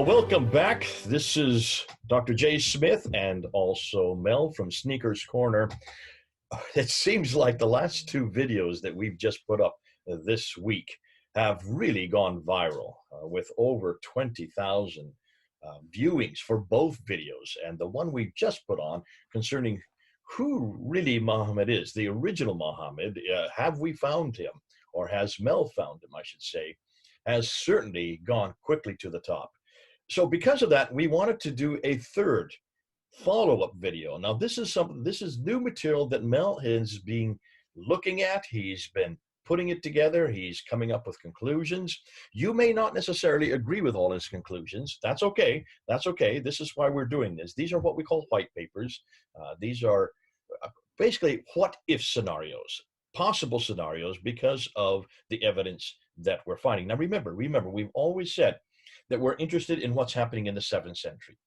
Welcome back. This is Dr. Jay Smith and also Mel from Sneakers Corner. It seems like the last two videos that we've just put up this week have really gone viral with over 20,000 viewings for both videos. And the one we just put on concerning who really Muhammad is, the original Muhammad, have we found him, or has Mel found him, I should say, has certainly gone quickly to the top. So because of that, we wanted to do a third follow-up video. Now, this is new material that Mel has been looking at. He's been putting it together. He's coming up with conclusions. You may not necessarily agree with all his conclusions. That's okay. That's okay. This is why we're doing this. These are what we call white papers. These are basically what-if scenarios, possible scenarios because of the evidence that we're finding. Now, remember, we've always said that we're interested in what's happening in the 7th century.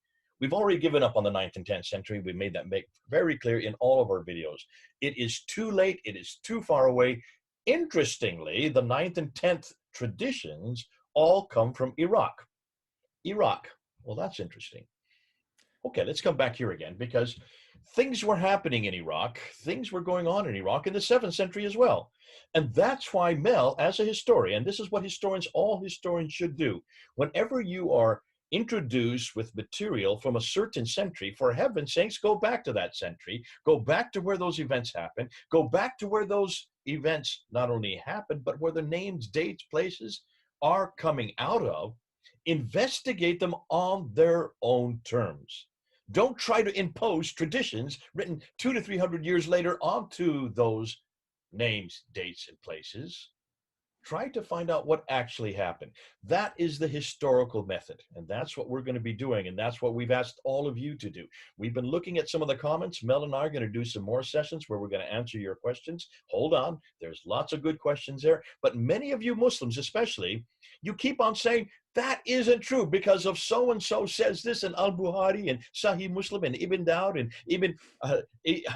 We've already given up on the 9th and 10th century. We made that very clear in all of our videos. It is too late. It is too far away. Interestingly, the 9th and 10th traditions all come from Iraq. Iraq. Well, that's interesting. Okay, let's come back here again, because things were happening in Iraq. Things were going on in Iraq in the 7th century as well. And that's why Mel, as a historian, this is what all historians should do. Whenever you are introduced with material from a certain century, for heaven's sakes, go back to that century, go back to where those events happened, go back to where those events not only happened, but where the names, dates, places are coming out of. Investigate them on their own terms. Don't try to impose traditions written 200 to 300 years later onto those names, dates, and places. Try to find out what actually happened. That is the historical method, and that's what we're going to be doing, and that's what we've asked all of you to do. We've been looking at some of the comments. Mel and I are going to do some more sessions where we're going to answer your questions. Hold on. There's lots of good questions there, but many of you Muslims especially, you keep on saying, that isn't true because of so-and-so says this in Al-Bukhari and Sahih Muslim and Ibn Dawud and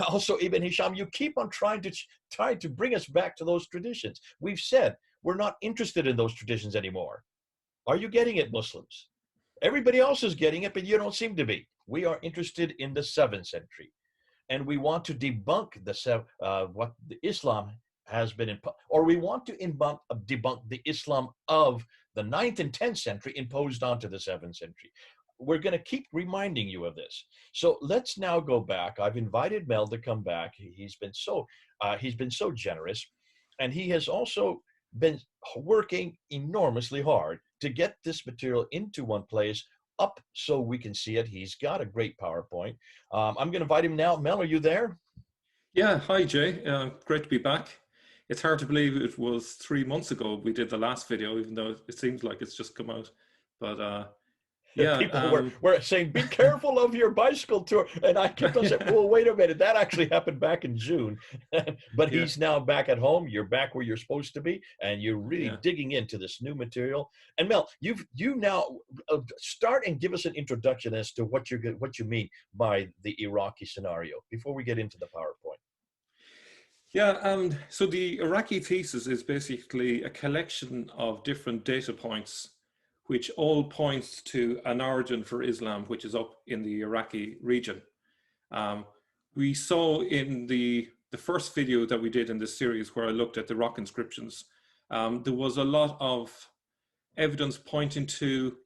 also Ibn Hisham. You keep on trying to bring us back to those traditions. We've said we're not interested in those traditions anymore. Are you getting it, Muslims? Everybody else is getting it, but you don't seem to be. We are interested in the 7th century, and we want to debunk what the Islam has been, or we want to debunk the Islam of the 9th and 10th century imposed onto the 7th century. We're going to keep reminding you of this. So let's now go back. I've invited Mel to come back. He's been so generous, and he has also been working enormously hard to get this material into one place, up so we can see it. He's got a great PowerPoint. I'm going to invite him now. Mel, are you there? Yeah, hi Jay. Great to be back. It's hard to believe it was 3 months ago we did the last video, even though it seems like it's just come out. But yeah, people were saying, be careful of your bicycle tour. And I kept on saying, well, wait a minute, that actually happened back in June. But yeah. he's now back at home. You're back where you're supposed to be, and you're really digging into this new material. And Mel, you now start and give us an introduction as to what you mean by the Iraqi scenario before we get into the PowerPoint. Yeah, so the Iraqi thesis is basically a collection of different data points which all points to an origin for Islam, which is up in the Iraqi region. We saw in the first video that we did in this series where I looked at the rock inscriptions, there was a lot of evidence pointing to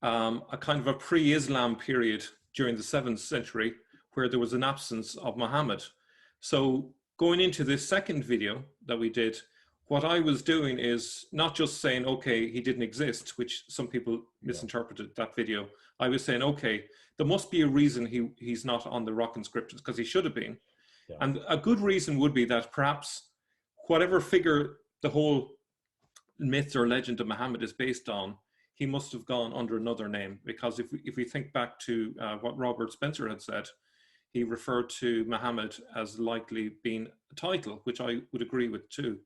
a kind of a pre-Islam period during the 7th century where there was an absence of Muhammad. So going into this second video that we did, what I was doing is not just saying, okay, he didn't exist, which some people misinterpreted that video. I was saying, okay, there must be a reason he's not on the rock inscriptions, because he should have been. Yeah. And a good reason would be that perhaps whatever figure the whole myth or legend of Muhammad is based on, he must have gone under another name. Because if we think back to what Robert Spencer had said, he referred to Muhammad as likely being a title, which I would agree with too.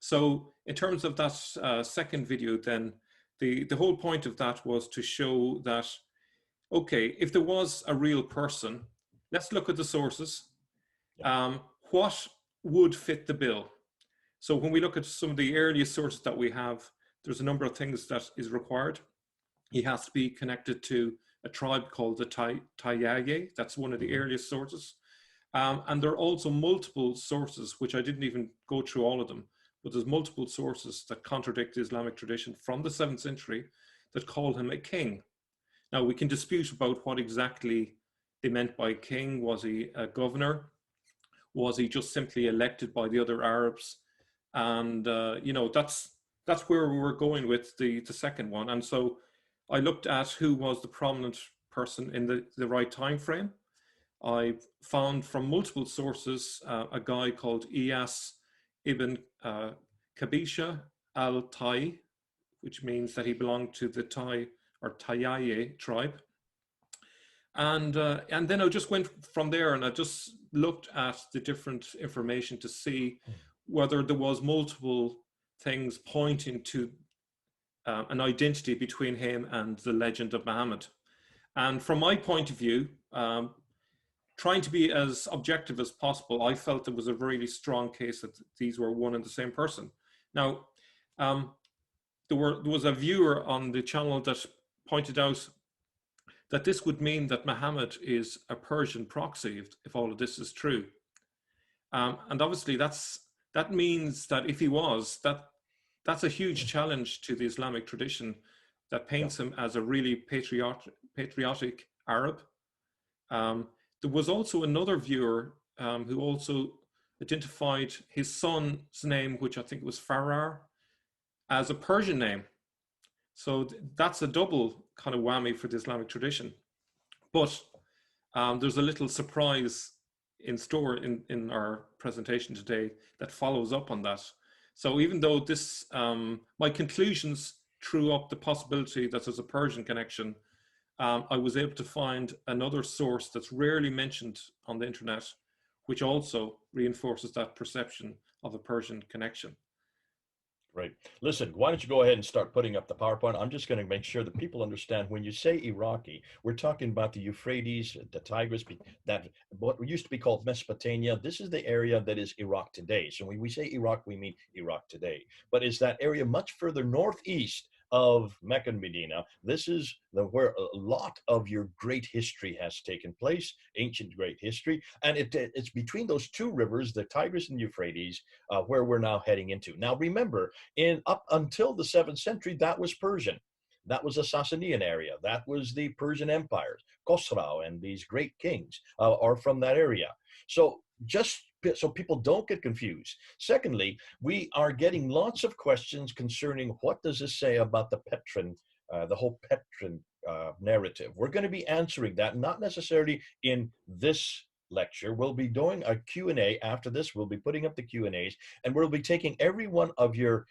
So in terms of that second video, then the whole point of that was to show that, okay, if there was a real person, let's look at the sources. What would fit the bill? So when we look at some of the earliest sources that we have, there's a number of things that is required. he has to be connected to a tribe called the Tayaye. That's one of the earliest sources. And there are also multiple sources, which I didn't even go through all of them, but there's multiple sources that contradict the Islamic tradition from the 7th century that call him a king. Now, we can dispute about what exactly they meant by king. Was he a governor? Was he just simply elected by the other Arabs? And that's where we were going with the second one. And so I looked at who was the prominent person in the right time frame. I found from multiple sources a guy called Iyas ibn Kabisha al-Tai, which means that he belonged to the Tai or Tayaye tribe. And then I just went from there, and I just looked at the different information to see whether there was multiple things pointing to an identity between him and the legend of Muhammad. And from my point of view, trying to be as objective as possible, I felt there was a really strong case that these were one and the same person. Now, there was a viewer on the channel that pointed out that this would mean that Muhammad is a Persian proxy if all of this is true. And obviously that means that if he was, that's a huge challenge to the Islamic tradition that paints him as a really patriotic Arab. There was also another viewer who also identified his son's name, which I think was Farar, as a Persian name. So that's a double kind of whammy for the Islamic tradition. But there's a little surprise in store in our presentation today that follows up on that. So even though this, my conclusions threw up the possibility that there's a Persian connection, I was able to find another source that's rarely mentioned on the internet, which also reinforces that perception of a Persian connection. Right. Listen, why don't you go ahead and start putting up the PowerPoint? I'm just going to make sure that people understand when you say Iraqi, we're talking about the Euphrates, the Tigris, that what used to be called Mesopotamia. This is the area that is Iraq today. So when we say Iraq, we mean Iraq today. But is that area much further northeast of Mecca and Medina? This is where a lot of your great history has taken place, ancient great history. And it's between those two rivers, the Tigris and Euphrates, where we're now heading into. Now, remember, up until the 7th century, that was Persian. That was the Sasanian area. That was the Persian empires. Khosrau and these great kings are from that area. So just so people don't get confused. Secondly, we are getting lots of questions concerning what does this say about the Petrin, the whole Petrin narrative. We're going to be answering that, not necessarily in this lecture. We'll be doing a Q&A after this. We'll be putting up the Q&As, and we'll be taking every one of your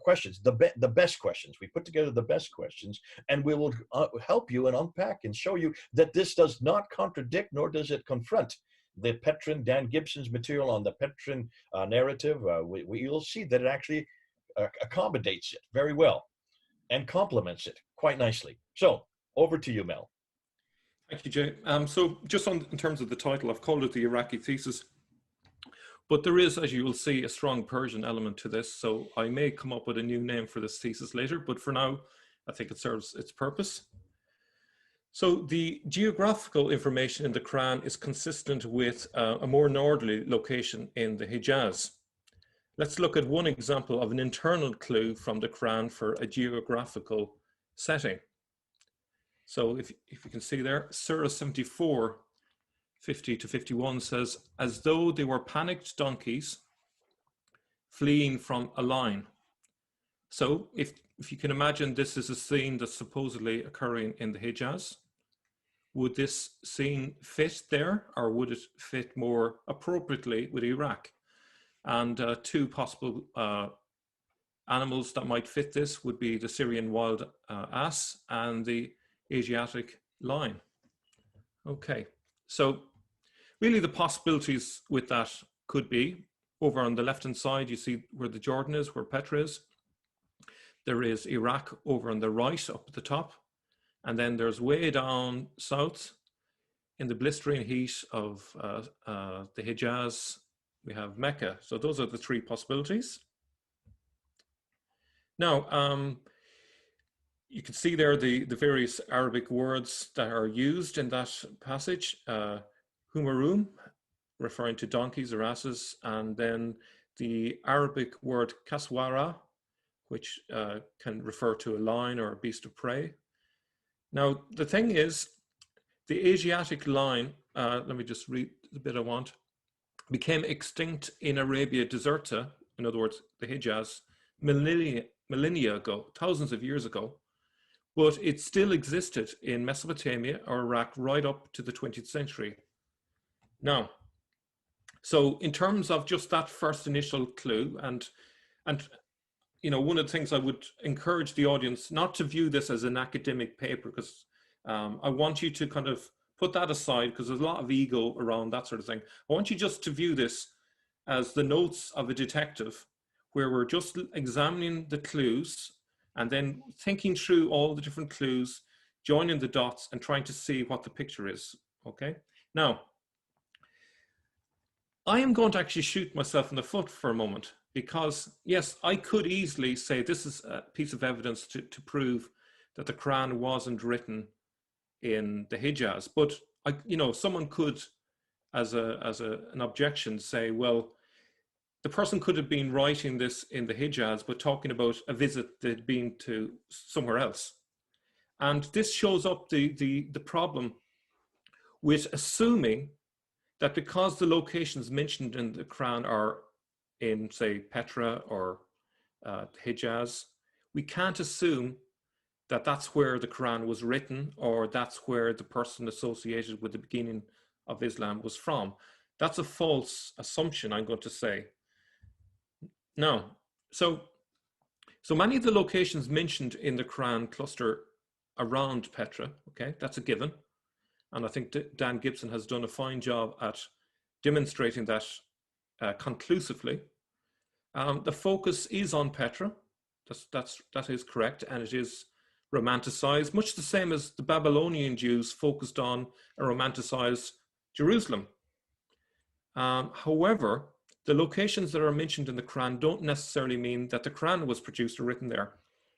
questions, the best questions. We put together the best questions, and we will help you and unpack and show you that this does not contradict, nor does it confront the Petrin, Dan Gibson's material on the Petrin narrative. You'll see that it actually accommodates it very well and complements it quite nicely. So over to you, Mel. Thank you, Jay. So just in terms of the title, I've called it the Iraqi thesis, but there is, as you will see, a strong Persian element to this. So I may come up with a new name for this thesis later, but for now, I think it serves its purpose. So the geographical information in the Quran is consistent with a more northerly location in the Hijaz. Let's look at one example of an internal clue from the Quran for a geographical setting. So if you can see there, Surah 74, 50 to 51 says, as though they were panicked donkeys fleeing from a lion. So if you can imagine, this is a scene that's supposedly occurring in the Hijaz. Would this scene fit there, or would it fit more appropriately with Iraq? And two possible animals that might fit this would be the Syrian wild ass and the Asiatic lion. Okay, so really the possibilities with that could be, over on the left-hand side, you see where the Jordan is, where Petra is. There is Iraq over on the right, up at the top. And then there's way down south, in the blistering heat of the Hijaz, we have Mecca. So those are the three possibilities. Now, you can see there the various Arabic words that are used in that passage. Humarum, referring to donkeys or asses, and then the Arabic word kaswara, which can refer to a lion or a beast of prey. Now, the thing is, the Asiatic lion, let me just read the bit I want, became extinct in Arabia Deserta, in other words, the Hijaz, millennia ago, thousands of years ago, but it still existed in Mesopotamia or Iraq right up to the 20th century. Now, so in terms of just that first initial clue, and you know, one of the things I would encourage the audience not to view this as an academic paper, because I want you to kind of put that aside, because there's a lot of ego around that sort of thing. I want you just to view this as the notes of a detective, where we're just examining the clues and then thinking through all the different clues, joining the dots and trying to see what the picture is, okay? Now, I am going to actually shoot myself in the foot for a moment, because yes, I could easily say this is a piece of evidence to prove that the Quran wasn't written in the Hijaz, but you know, someone could, as an objection, say, well, the person could have been writing this in the Hijaz, but talking about a visit they'd been to somewhere else. And this shows up the problem with assuming that because the locations mentioned in the Quran are in, say, Petra or Hijaz, we can't assume that that's where the Quran was written, or that's where the person associated with the beginning of Islam was from. That's a false assumption, I'm going to say. Now, so many of the locations mentioned in the Quran cluster around Petra, okay, that's a given. And I think Dan Gibson has done a fine job at demonstrating that conclusively. The focus is on Petra, that is correct, and it is romanticized, much the same as the Babylonian Jews focused on and romanticized Jerusalem. However, the locations that are mentioned in the Quran don't necessarily mean that the Quran was produced or written there.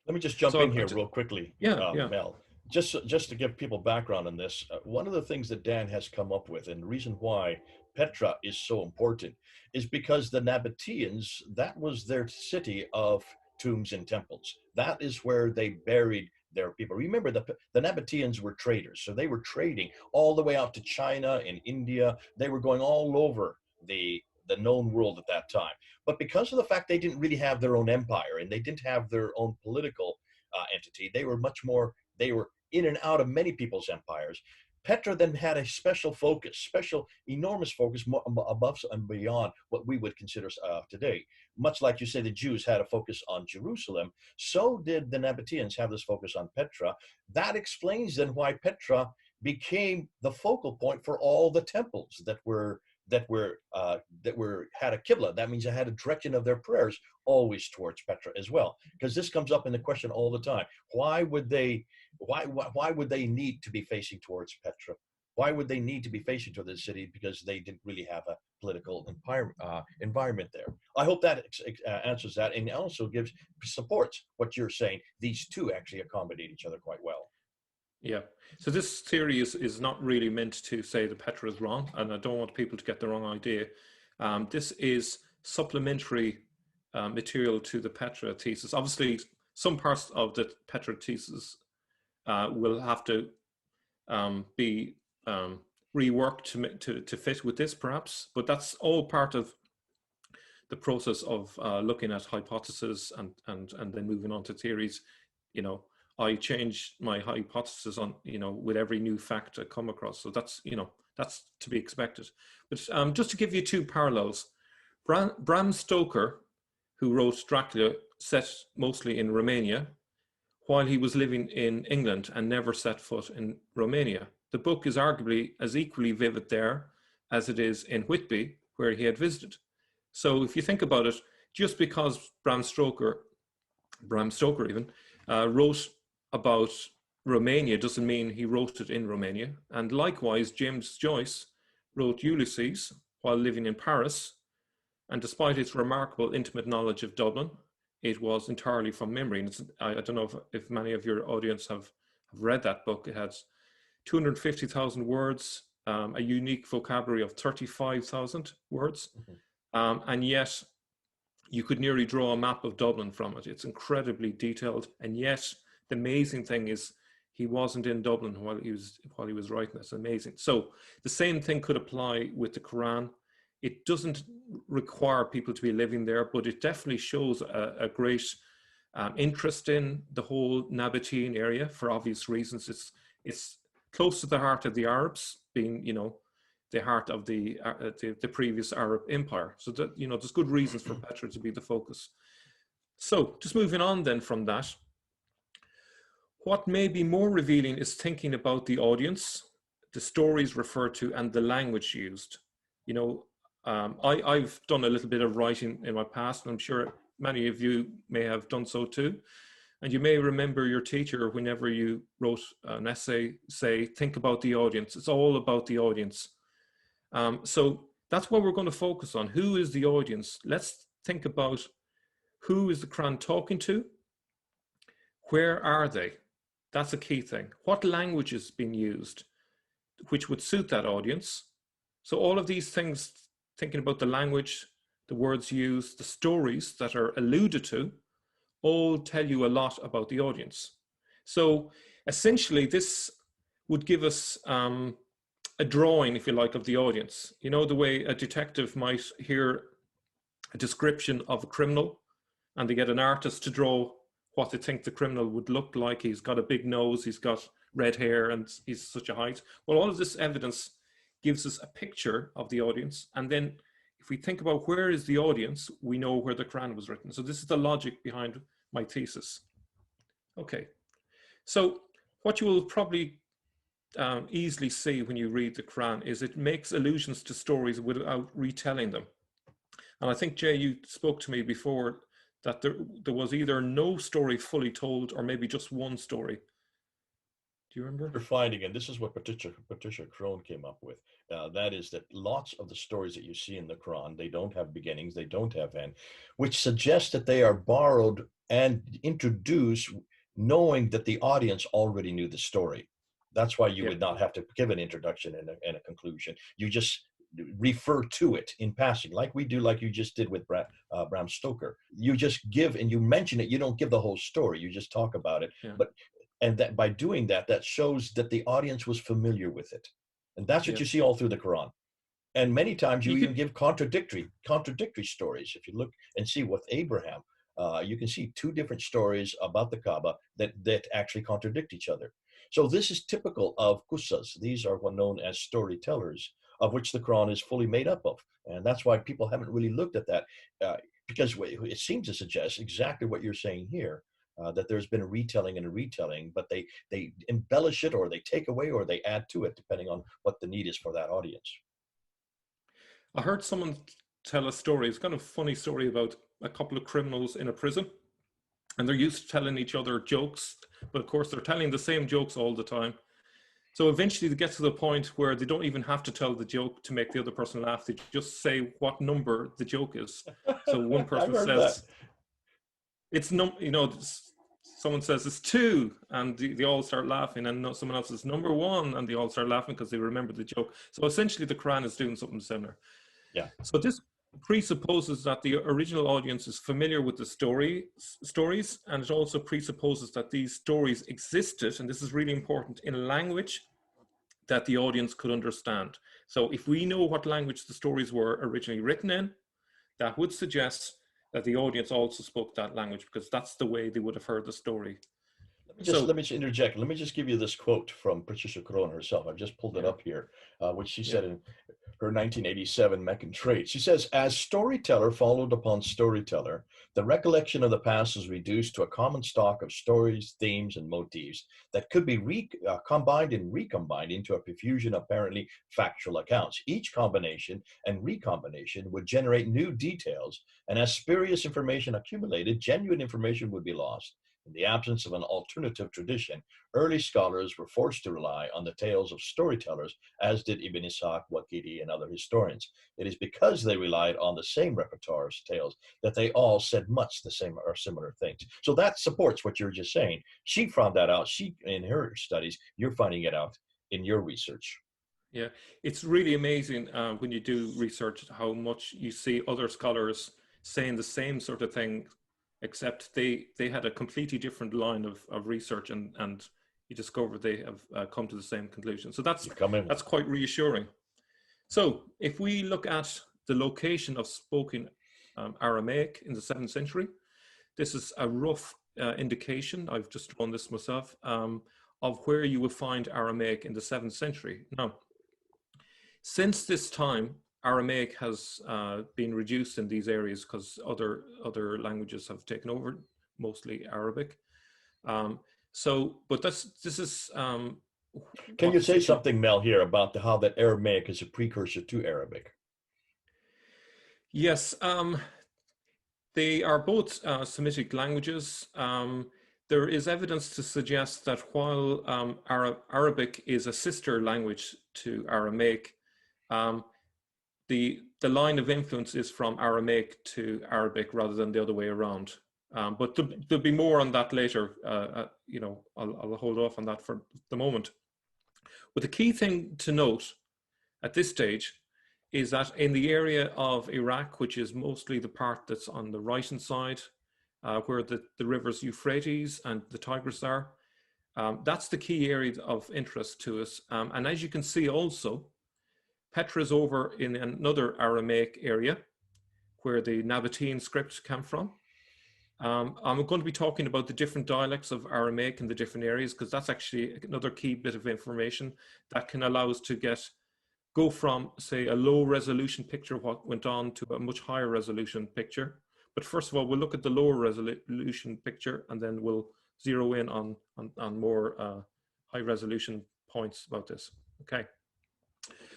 Let me just jump in here real quickly, yeah. Mel. Just to give people background on this, one of the things that Dan has come up with, and the reason why Petra is so important, is because the Nabateans, that was their city of tombs and temples. That is where they buried their people. Remember, the Nabateans were traders, so they were trading all the way out to China and India. They were going all over the known world at that time. But because of the fact they didn't really have their own empire and they didn't have their own political entity, they were in and out of many people's empires. Petra then had a special focus, enormous focus above and beyond what we would consider today. Much like you say the Jews had a focus on Jerusalem, so did the Nabateans have this focus on Petra. That explains then why Petra became the focal point for all the temples that had a qibla. That means they had a direction of their prayers always towards Petra as well. Because this comes up in the question all the time: why would they need to be facing towards Petra? Why would they need to be facing to the city? Because they didn't really have a political environment there. I hope that answers that, and also supports what you're saying. These two actually accommodate each other quite well. Yeah. So this theory is not really meant to say that Petra is wrong, and I don't want people to get the wrong idea. This is supplementary material to the Petra thesis. Obviously, some parts of the Petra thesis will have to be reworked to fit with this, perhaps, but that's all part of the process of looking at hypotheses and then moving on to theories. You know, I change my hypothesis on, you know, with every new fact I come across. So that's, you know, that's to be expected. But just to give you two parallels, Bram Stoker, who wrote Dracula, set mostly in Romania, while he was living in England and never set foot in Romania. The book is arguably as equally vivid there as it is in Whitby, where he had visited. So if you think about it, just because Bram Stoker even, wrote about Romania doesn't mean he wrote it in Romania. And likewise, James Joyce wrote Ulysses while living in Paris. And despite his remarkable intimate knowledge of Dublin, it was entirely from memory. And I don't know if many of your audience have read that book. It has 250,000 words, a unique vocabulary of 35,000 words. And yet you could nearly draw a map of Dublin from it. It's incredibly detailed. And yet the amazing thing is he wasn't in Dublin while he was writing this. Amazing. So the same thing could apply with the Quran. It doesn't require people to be living there, but it definitely shows a great interest in the whole Nabatean area for obvious reasons. It's close to the heart of the Arabs, being, you know, the heart of the previous Arab empire. So that, you know, there's good reasons for Petra to be the focus. So just moving on then from that, what may be more revealing is thinking about the audience, the stories referred to, and the language used. You know, I've done a little bit of writing in my past, and I'm sure many of you may have done so too. And you may remember your teacher, whenever you wrote an essay, say, think about the audience. It's all about the audience. So that's what we're going to focus on. Who is the audience? Let's think about who is the Quran talking to? Where are they? That's a key thing. What language is being used which would suit that audience? So all of these things, thinking about the language, the words used, the stories that are alluded to, all tell you a lot about the audience. So essentially this would give us a drawing, if you like, of the audience. You know, the way a detective might hear a description of a criminal and they get an artist to draw what they think the criminal would look like. He's got a big nose, he's got red hair, and he's such a height. Well, all of this evidence gives us a picture of the audience. And then if we think about where is the audience, we know where the Quran was written. So this is the logic behind my thesis. Okay, so what you will probably easily see when you read the Quran is it makes allusions to stories without retelling them. And I think, Jay, you spoke to me before that there was either no story fully told or maybe just one story. Do you remember? You're finding, and this is what Patricia Crone came up with, that is that lots of the stories that you see in the Quran, they don't have beginnings, they don't have end, which suggests that they are borrowed and introduced knowing that the audience already knew the story. That's why you would not have to give an introduction and a conclusion. You just refer to it in passing, like we do, like you just did with Bram Stoker. You just give and you mention it. You don't give the whole story. You just talk about it. And that by doing that, that shows that the audience was familiar with it. And that's what you see all through the Quran. And many times you even give contradictory stories. If you look and see with Abraham, you can see two different stories about the Kaaba that actually contradict each other. So this is typical of qusas. These are what known as storytellers, of which the Quran is fully made up of. And that's why people haven't really looked at that, because it seems to suggest exactly what you're saying here, that there's been a retelling and a retelling, but they embellish it, or they take away, or they add to it, depending on what the need is for that audience. I heard someone tell a story. It's kind of a funny story about a couple of criminals in a prison, and they're used to telling each other jokes, but of course they're telling the same jokes all the time. So eventually they get to the point where they don't even have to tell the joke to make the other person laugh. They just say what number the joke is. So one person says, someone says it's 2, and they all start laughing, and someone else says number 1, and they all start laughing because they remember the joke. So essentially the Quran is doing something similar. Yeah. So this presupposes that the original audience is familiar with the stories, and it also presupposes that these stories existed, and this is really important, in a language that the audience could understand. So if we know what language the stories were originally written in, that would suggest that the audience also spoke that language, because that's the way they would have heard the story. Let me just interject. Let me just give you this quote from Patricia Crone herself. I've just pulled it up here, which she said in her 1987 Meccan Trade. She says, as storyteller followed upon storyteller, the recollection of the past is reduced to a common stock of stories, themes, and motifs that could be combined and recombined into a profusion of apparently factual accounts. Each combination and recombination would generate new details, and as spurious information accumulated, genuine information would be lost. In the absence of an alternative tradition, early scholars were forced to rely on the tales of storytellers, as did Ibn Ishaq, Waqidi, and other historians. It is because they relied on the same repertoire of tales that they all said much the same or similar things. So that supports what you're just saying. She found that out. She, in her studies, you're finding it out in your research. Yeah, it's really amazing when you do research how much you see other scholars saying the same sort of thing, except they had a completely different line of research, and you discover they have come to the same conclusion. So You come in. that's quite reassuring. So if we look at the location of spoken Aramaic in the 7th century, this is a rough indication, I've just drawn this myself, of where you will find Aramaic in the 7th century. Now, since this time, Aramaic has been reduced in these areas because other languages have taken over, mostly Arabic. But this is. Can you say something, Mel, here about how that Aramaic is a precursor to Arabic? Yes, they are both Semitic languages. There is evidence to suggest that while Arabic is a sister language to Aramaic, the line of influence is from Aramaic to Arabic rather than the other way around. But there'll be more on that later. I'll hold off on that for the moment. But the key thing to note at this stage is that in the area of Iraq, which is mostly the part that's on the right-hand side, where the rivers Euphrates and the Tigris are, that's the key area of interest to us. And as you can see also, Petra is over in another Aramaic area where the Nabatean script came from. I'm going to be talking about the different dialects of Aramaic in the different areas, because that's actually another key bit of information that can allow us to go from, say, a low resolution picture, what went on, to a much higher resolution picture. But first of all, we'll look at the lower resolution picture, and then we'll zero in on more high resolution points about this. Okay.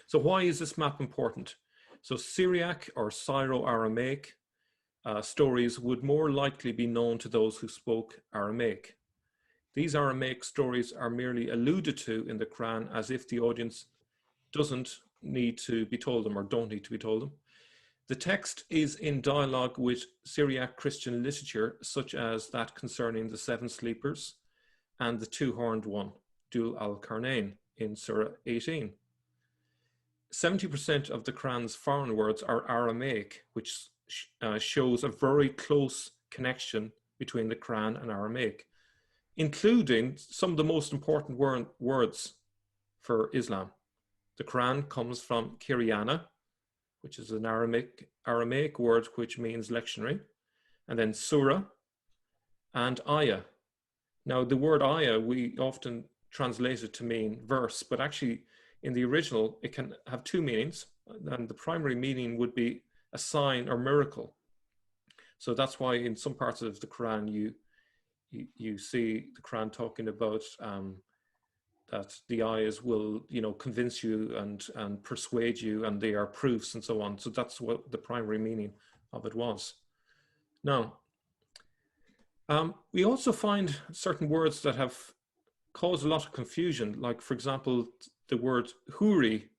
So why is this map important? So Syriac or Syro-Aramaic stories would more likely be known to those who spoke Aramaic. These Aramaic stories are merely alluded to in the Quran as if the audience doesn't need to be told them or don't need to be told them. The text is in dialogue with Syriac Christian literature, such as that concerning the 7 sleepers and the 2-horned one, Dul al-Qarnayn, in Surah 18. 70% of the Quran's foreign words are Aramaic, which shows a very close connection between the Quran and Aramaic, including some of the most important words for Islam. The Quran comes from Kiryana, which is an Aramaic word which means lectionary, and then surah and ayah. Now, the word ayah, we often translate it to mean verse, but actually in the original, it can have 2 meanings, and the primary meaning would be a sign or miracle. So that's why in some parts of the Quran, you see the Quran talking about that the ayahs will, convince you and persuade you, and they are proofs and so on. So that's what the primary meaning of it was. Now, we also find certain words that have caused a lot of confusion, like, for example, the word huri,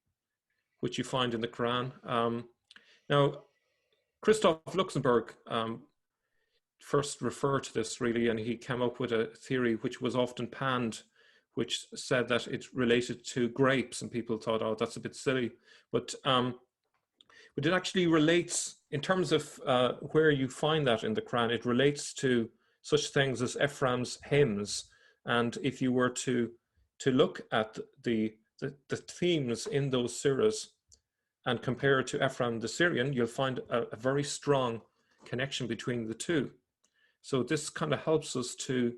which you find in the Quran. Now, Christoph Luxemburg first referred to this, really, and he came up with a theory which was often panned, which said that it related to grapes, and people thought, oh, that's a bit silly. But it actually relates, in terms of where you find that in the Quran, it relates to such things as Ephraim's hymns. And if you were to look at the themes in those surahs and compare it to Ephraim the Syrian, you'll find a very strong connection between the two. So this kind of helps us to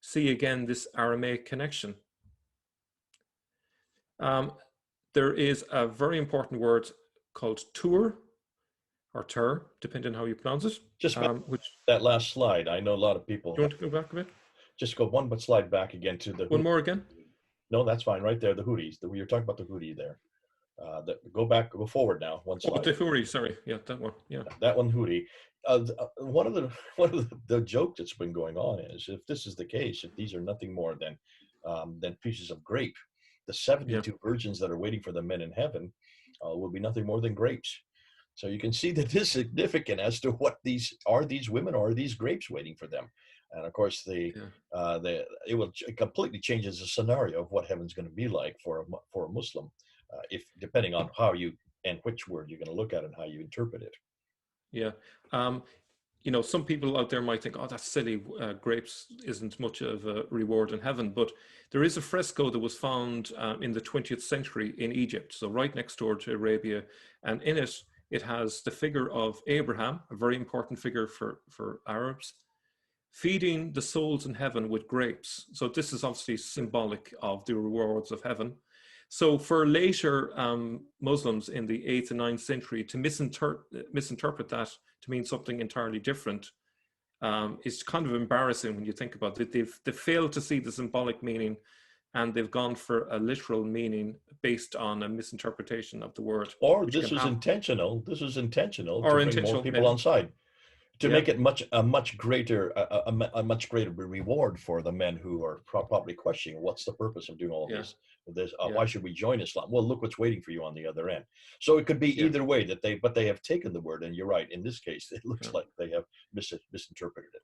see again this Aramaic connection. There is a very important word called tur, or tur, depending on how you pronounce it. Just that last slide. I know a lot of people. Do you want to go back a bit? Just go one slide back again to the. One more again? No, that's fine. Right there, the Houthis. You're talking about the Houthi there. Go forward now, one Oh, slide. the Fury, sorry. Yeah, that one. Yeah. That one, Hootie. One of the one of the joke that's been going on is, if this is the case, if these are nothing more than pieces of grape, the Yeah. 72 virgins that are waiting for the men in heaven will be nothing more than grapes. So you can see that this is significant as to what these women, or are these grapes waiting for them? And of course, Yeah. it completely changes the scenario of what heaven's going to be like for a Muslim, if depending on how you and which word you're going to look at and how you interpret it. Yeah. Um, you know, some people out there might think, oh, that's silly. Grapes isn't much of a reward in heaven. But there is a fresco that was found in the 20th century in Egypt, so right next door to Arabia. And in it, it has the figure of Abraham, a very important figure for Arabs, feeding the souls in heaven with grapes. So this is obviously symbolic of the rewards of heaven. So for later Muslims in the 8th and 9th century to misinterpret that to mean something entirely different is kind of embarrassing when you think about it. They've failed to see the symbolic meaning, and they've gone for a literal meaning based on a misinterpretation of the word, Or which can this is happen. intentional. This is intentional to Or bring more intentional, people maybe. on side, to Yeah, make it a much greater reward for the men who are probably questioning what's the purpose of doing all yeah, this. yeah, Why should we join Islam? Well, look what's waiting for you on the other end. So it could be yeah. either way, but they have taken the word, and you're right. In this case, it looks Yeah. like they have misinterpreted it.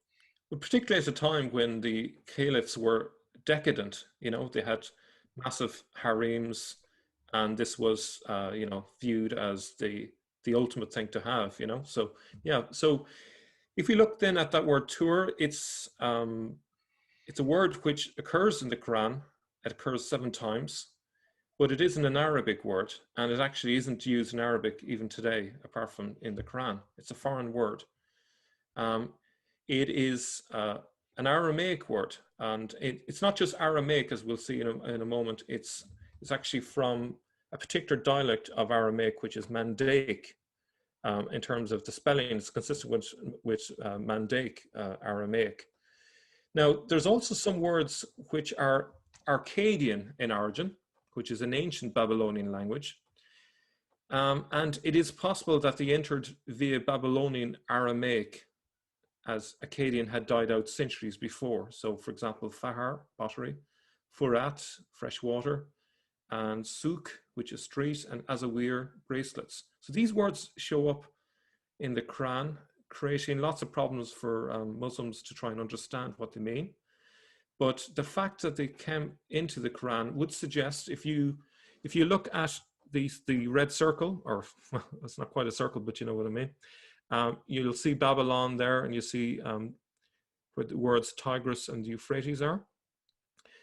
But particularly at a time when the caliphs were decadent, you know, they had massive harems, and this was, you know, viewed as the ultimate thing to have, you know. So yeah, so if we look then at that word tour, it's a word which occurs in the Quran. It occurs 7 times, but it isn't an Arabic word, and it actually isn't used in Arabic even today, apart from in the Quran. It's a foreign word. Um, it is an Aramaic word, and it's not just Aramaic, as we'll see in a moment. It's actually from a particular dialect of Aramaic, which is Mandaic. In terms of the spelling, it's consistent with Mandaic Aramaic. Now, there's also some words which are Akkadian in origin, which is an ancient Babylonian language. And it is possible that they entered via Babylonian Aramaic, as Akkadian had died out centuries before. So, for example, Fahar, pottery, Furat, fresh water, and Souk, which is street, and Azawir, bracelets. So these words show up in the Quran, creating lots of problems for Muslims to try and understand what they mean. But the fact that they came into the Quran would suggest, if you look at the red circle, or well, it's not quite a circle, but you know what I mean. You'll see Babylon there, and you see where the words Tigris and Euphrates are.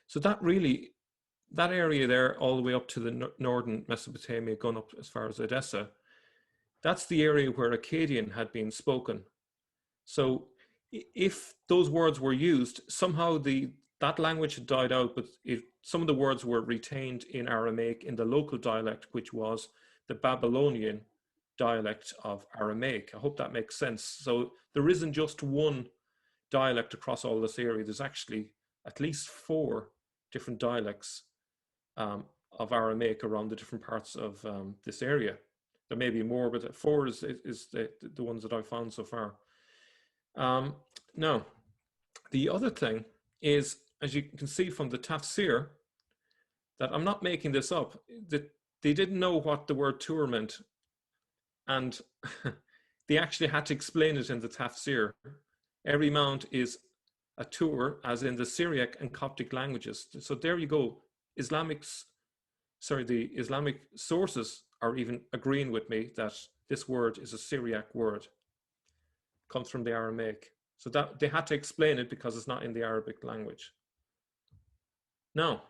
So that area there, all the way up to the northern Mesopotamia, going up as far as Edessa, that's the area where Akkadian had been spoken. So if those words were used, somehow that language had died out, but some of the words were retained in Aramaic in the local dialect, which was the Babylonian dialect of Aramaic. I hope that makes sense. So there isn't just one dialect across all this area. There's actually at least 4 different dialects of Aramaic around the different parts of this area. There may be more, but 4 is the ones that I've found so far. Now, the other thing is, as you can see from the tafsir, that I'm not making this up, that they didn't know what the word tour meant, and they actually had to explain it in the tafsir. Every mount is a tour, as in the Syriac and Coptic languages. So there you go. The Islamic sources are even agreeing with me that this word is a Syriac word, comes from the Aramaic. So that they had to explain it because it's not in the Arabic language. Now,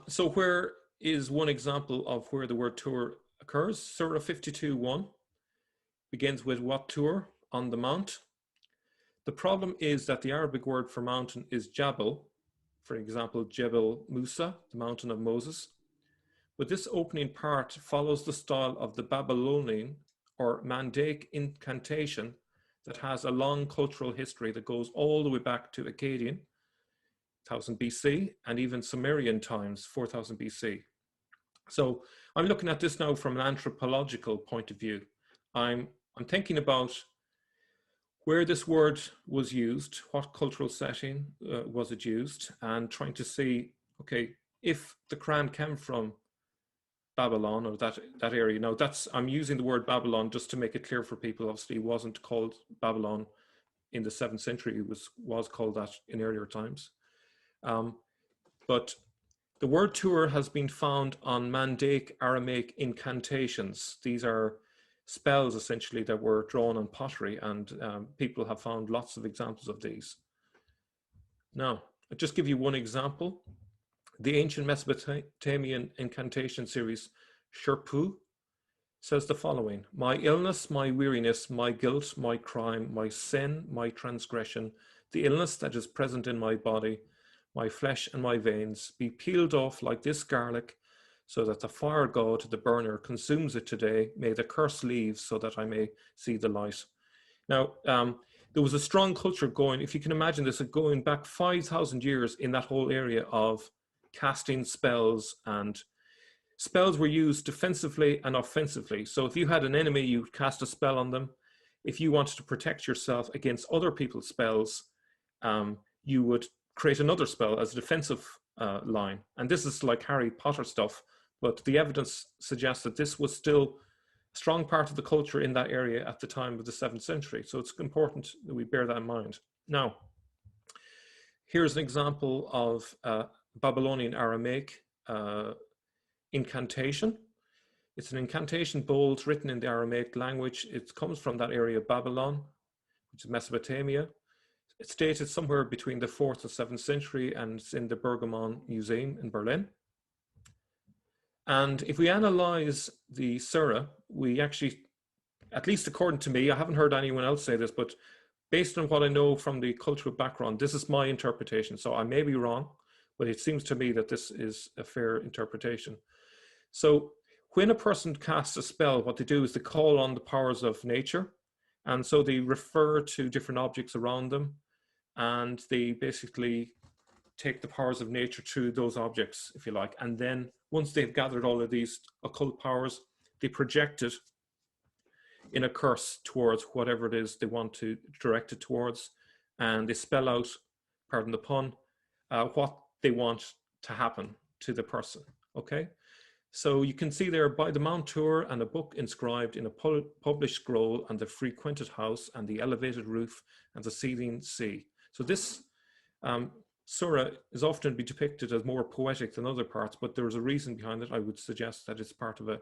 so where is one example of where the word tour occurs? Surah 52:1 begins with what tour? On the mount. The problem is that the Arabic word for mountain is Jabal, for example, Jebel Musa, the mountain of Moses. But this opening part follows the style of the Babylonian or Mandaic incantation that has a long cultural history that goes all the way back to Akkadian, 1000 BC, and even Sumerian times, 4000 BC. So I'm looking at this now from an anthropological point of view. I'm thinking about where this word was used, what cultural setting was it used, and trying to see, okay, if the Quran came from Babylon or that area. Now I'm using the word Babylon just to make it clear for people. Obviously, it wasn't called Babylon in the 7th century. It was called that in earlier times. But the word tour has been found on Mandaic Aramaic incantations. These are spells essentially that were drawn on pottery, and people have found lots of examples of these. Now, I'll just give you one example. The ancient Mesopotamian incantation series, Sherpu, says the following: my illness, my weariness, my guilt, my crime, my sin, my transgression, the illness that is present in my body, my flesh and my veins, be peeled off like this garlic, so that the fire god, the burner, consumes it today. May the curse leave, so that I may see the light. Now, there was a strong culture going, if you can imagine this, going back 5,000 years in that whole area of casting spells, and spells were used defensively and offensively. So if you had an enemy, you cast a spell on them. If you wanted to protect yourself against other people's spells, you would create another spell as a defensive line. And this is like Harry Potter stuff, but the evidence suggests that this was still a strong part of the culture in that area at the time of the 7th century. So it's important that we bear that in mind. Now, here's an example of Babylonian Aramaic incantation. It's an incantation bold written in the Aramaic language. It comes from that area of Babylon, which is Mesopotamia. It's dated somewhere between the 4th and 7th century, and it's in the Bergamo Museum in Berlin. And if we analyze the surah, we actually, at least according to me, I haven't heard anyone else say this, but based on what I know from the cultural background, this is my interpretation. So I may be wrong, but it seems to me that this is a fair interpretation. So when a person casts a spell, what they do is they call on the powers of nature. And so they refer to different objects around them, and they basically take the powers of nature to those objects, if you like. And then once they've gathered all of these occult powers, they project it in a curse towards whatever it is they want to direct it towards. And they spell out, pardon the pun, what they want to happen to the person, okay? So you can see there, by the Mount Tour, and a book inscribed in a published scroll, and the frequented house, and the elevated roof, and the seething sea. So this surah is often be depicted as more poetic than other parts, but there's a reason behind it. I would suggest that it's part of a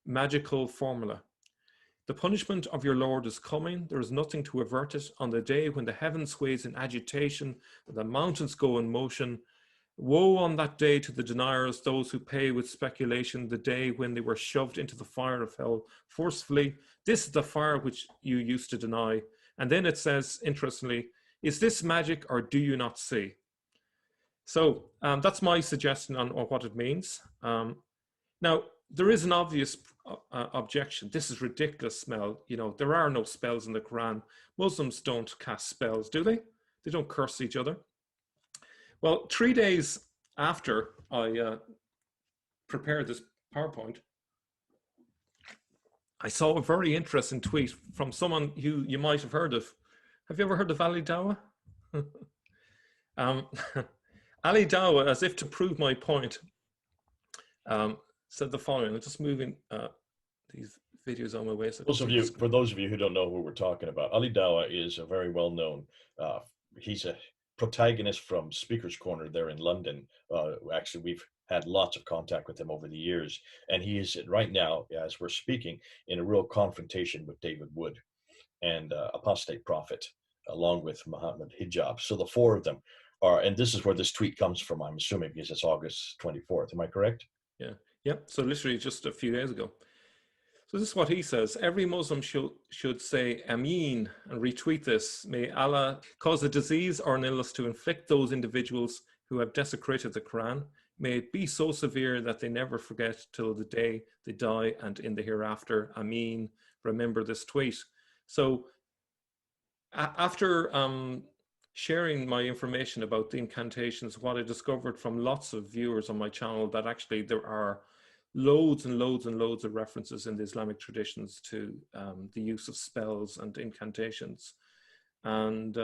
magical formula. The punishment of your Lord is coming. There is nothing to avert it. On the day when the heavens sways in agitation, and the mountains go in motion, woe on that day to the deniers, those who pay with speculation, the day when they were shoved into the fire of hell forcefully. This is the fire which you used to deny. And then it says, interestingly, is this magic, or do you not see? So that's my suggestion on what it means. Now, there is an obvious objection. This is ridiculous spell. You know, there are no spells in the Quran. Muslims don't cast spells, do they? They don't curse each other. Well, 3 days after I prepared this PowerPoint, I saw a very interesting tweet from someone who you might have heard of. Have you ever heard of Ali Dawah? Ali Dawah, as if to prove my point, said the following. I'm just moving these videos on my way. So for those of you who don't know who we're talking about, Ali Dawah is a very well-known, he's a protagonist from Speaker's Corner there in London. Actually, we've had lots of contact with him over the years, and he is right now, as we're speaking, in a real confrontation with David Wood and apostate prophet, along with Muhammad Hijab. So the four of them are, and this is where this tweet comes from, I'm assuming, because it's August 24th. Am I correct? Yeah. So literally just a few days ago. So this is what he says. Every Muslim should say Ameen and retweet this. May Allah cause a disease or an illness to inflict those individuals who have desecrated the Quran. May it be so severe that they never forget till the day they die and in the hereafter. Ameen. Remember this tweet. So after sharing my information about the incantations, what I discovered from lots of viewers on my channel, that actually there are loads and loads and loads of references in the Islamic traditions to the use of spells and incantations. And,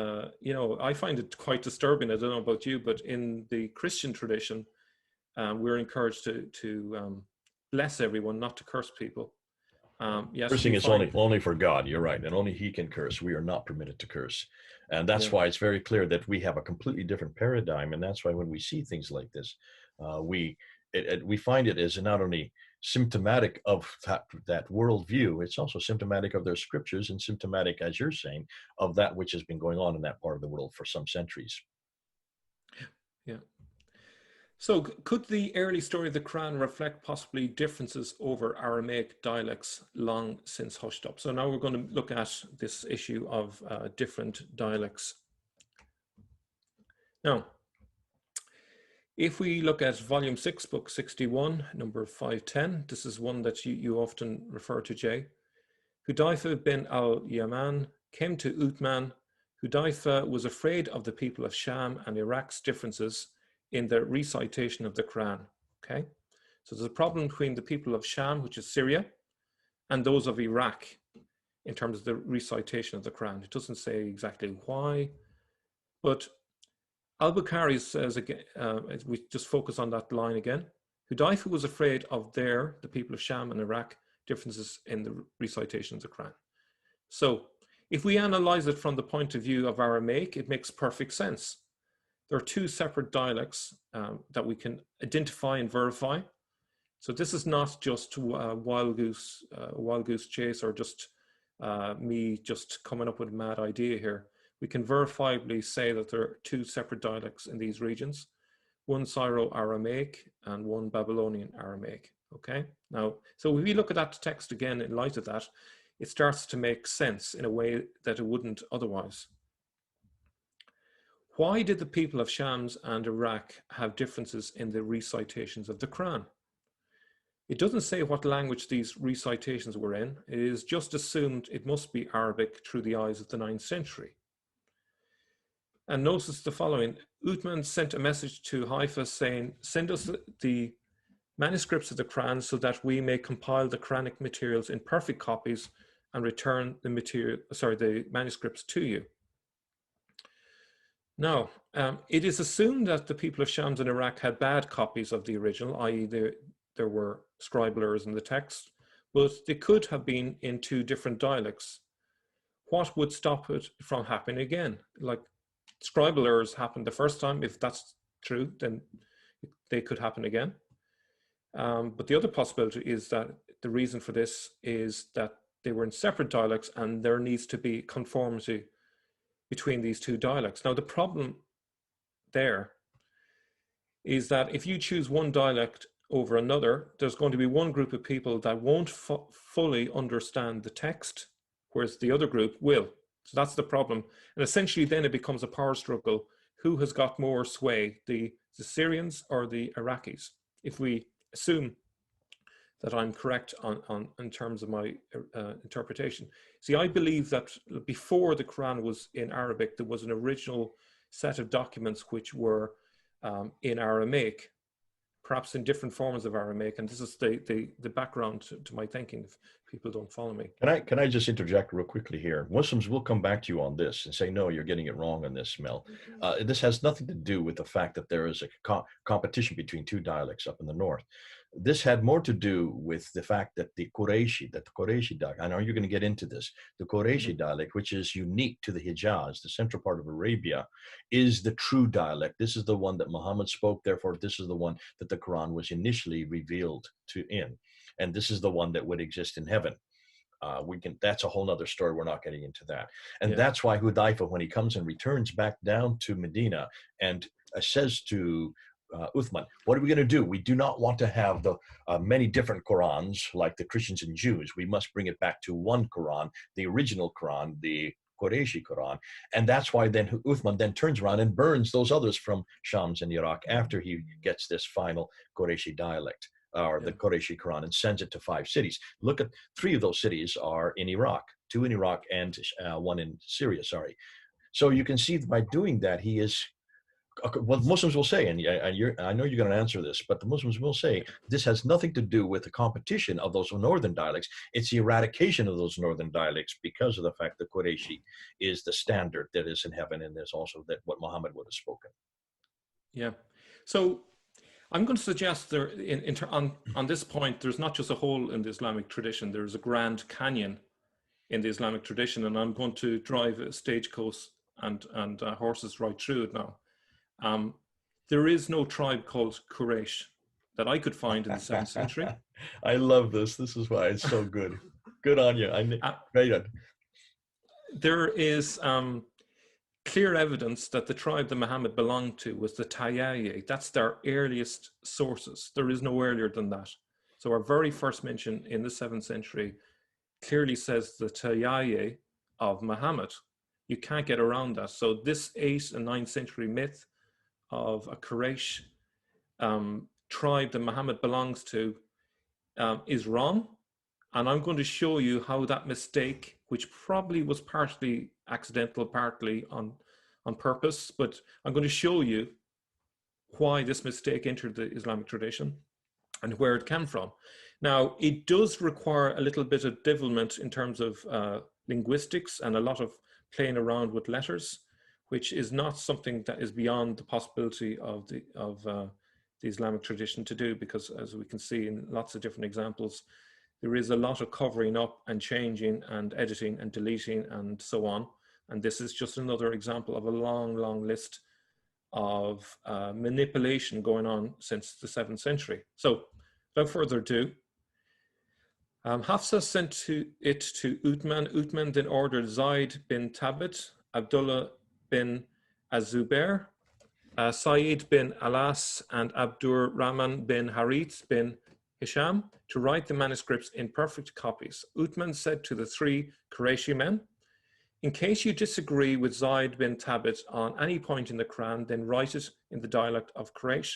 you know, I find it quite disturbing. I don't know about you, but in the Christian tradition, we're encouraged to bless everyone, not to curse people. Yes, Cursing you is find, only for God. You're right, and only He can curse. We are not permitted to curse, and that's yeah, why it's very clear that we have a completely different paradigm. And that's why when we see things like this, we we find it as not only symptomatic of that worldview, it's also symptomatic of their scriptures and symptomatic, as you're saying, of that which has been going on in that part of the world for some centuries. yeah. So could the early story of the Quran reflect possibly differences over Aramaic dialects long since hushed up? So now we're going to look at this issue of different dialects. Now, if we look at volume 6, book 61, number 510, this is one that you often refer to, Jay. Hudayfa bin al-Yaman came to Uthman. Hudayfa was afraid of the people of Sham and Iraq's differences in the recitation of the Quran. Okay, so there's a problem between the people of Sham, which is Syria, and those of Iraq in terms of the recitation of the Quran. It doesn't say exactly why, but Al-Bukhari says, again, we just focus on that line again, Hudayfa was afraid of the people of Sham and Iraq, differences in the recitation of the Quran. So if we analyze it from the point of view of Aramaic, it makes perfect sense. There are two separate dialects that we can identify and verify. So this is not just wild goose chase, or just me just coming up with a mad idea here. We can verifiably say that there are two separate dialects in these regions, one Syro-Aramaic and one Babylonian Aramaic. Okay, now, so if we look at that text again in light of that, it starts to make sense in a way that it wouldn't otherwise. Why did the people of Shams and Iraq have differences in the recitations of the Quran? It doesn't say what language these recitations were in. It is just assumed it must be Arabic through the eyes of the 9th century. And notice the following. Uthman sent a message to Haifa saying, send us the manuscripts of the Quran so that we may compile the Quranic materials in perfect copies and return the manuscripts to you. Now, it is assumed that the people of Shams and Iraq had bad copies of the original, i.e. there were scribal errors in the text, but they could have been in two different dialects. What would stop it from happening again? Like, scribal errors happened the first time. If that's true, then they could happen again. But the other possibility is that the reason for this is that they were in separate dialects and there needs to be conformity between these two dialects. Now, the problem there is that if you choose one dialect over another, there's going to be one group of people that won't fully understand the text, whereas the other group will. So that's the problem. And essentially then it becomes a power struggle. Who has got more sway, the Syrians or the Iraqis? If we assume that I'm correct in terms of my interpretation. See, I believe that before the Quran was in Arabic, there was an original set of documents which were in Aramaic, perhaps in different forms of Aramaic. And this is the background to my thinking, if people don't follow me. Can I just interject real quickly here? Muslims will come back to you on this and say, no, you're getting it wrong on this, Mel. This has nothing to do with the fact that there is a competition between two dialects up in the north. This had more to do with the fact that the Qurayshi dialect, I know you're going to get into this, the Qurayshi dialect, which is unique to the Hijaz, the central part of Arabia, is the true dialect. This is the one that Muhammad spoke, therefore this is the one that the Quran was initially revealed to in. And this is the one that would exist in heaven. That's a whole nother story. We're not getting into that. And that's why Hudayfa, when he comes and returns back down to Medina and says to Uthman, what are we going to do? We do not want to have the many different Qurans like the Christians and Jews. We must bring it back to one Quran, the original Quran, the Qurayshi Quran. And that's why then Uthman then turns around and burns those others from Shams and Iraq after he gets this final Qurayshi dialect, or the Qurayshi Quran, and sends it to 5 cities. Look at 3 of those cities are in Iraq, 2 in Iraq and 1 in Syria, sorry. So you can see that by doing that, he is what Muslims will say, and I know you're going to answer this, but the Muslims will say this has nothing to do with the competition of those northern dialects. It's the eradication of those northern dialects because of the fact that Qurayshi is the standard that is in heaven, and there's also that what Muhammad would have spoken. Yeah. So I'm going to suggest there, on this point, there's not just a hole in the Islamic tradition. There's a Grand Canyon in the Islamic tradition, and I'm going to drive a stagecoach and horses right through it now. There is no tribe called Quraysh that I could find in the 7th century. I love this. This is why it's so good. Good on you. Very good. There is clear evidence that the tribe that Muhammad belonged to was the Tayyaye. That's their earliest sources. There is no earlier than that. So our very first mention in the 7th century clearly says the Tayyaye of Muhammad. You can't get around that. So this 8th and 9th century myth of a Quraysh tribe that Muhammad belongs to is wrong. And I'm going to show you how that mistake, which probably was partly accidental, partly on purpose, but I'm going to show you why this mistake entered the Islamic tradition and where it came from. Now, it does require a little bit of devilment in terms of linguistics and a lot of playing around with letters, which is not something that is beyond the possibility of the Islamic tradition to do, because as we can see in lots of different examples, there is a lot of covering up and changing and editing and deleting and so on. And this is just another example of a long, long list of manipulation going on since the 7th century. So without further ado, Hafsa sent it to Uthman. Uthman then ordered Zaid bin Thabit, Abdullah bin Azubair, Saeed bin Alas, and Abdur Rahman bin Harith bin Hisham to write the manuscripts in perfect copies. Uthman said to the 3 Qurayshi men, in case you disagree with Zaid bin Thabit on any point in the Quran, then write it in the dialect of Quraysh.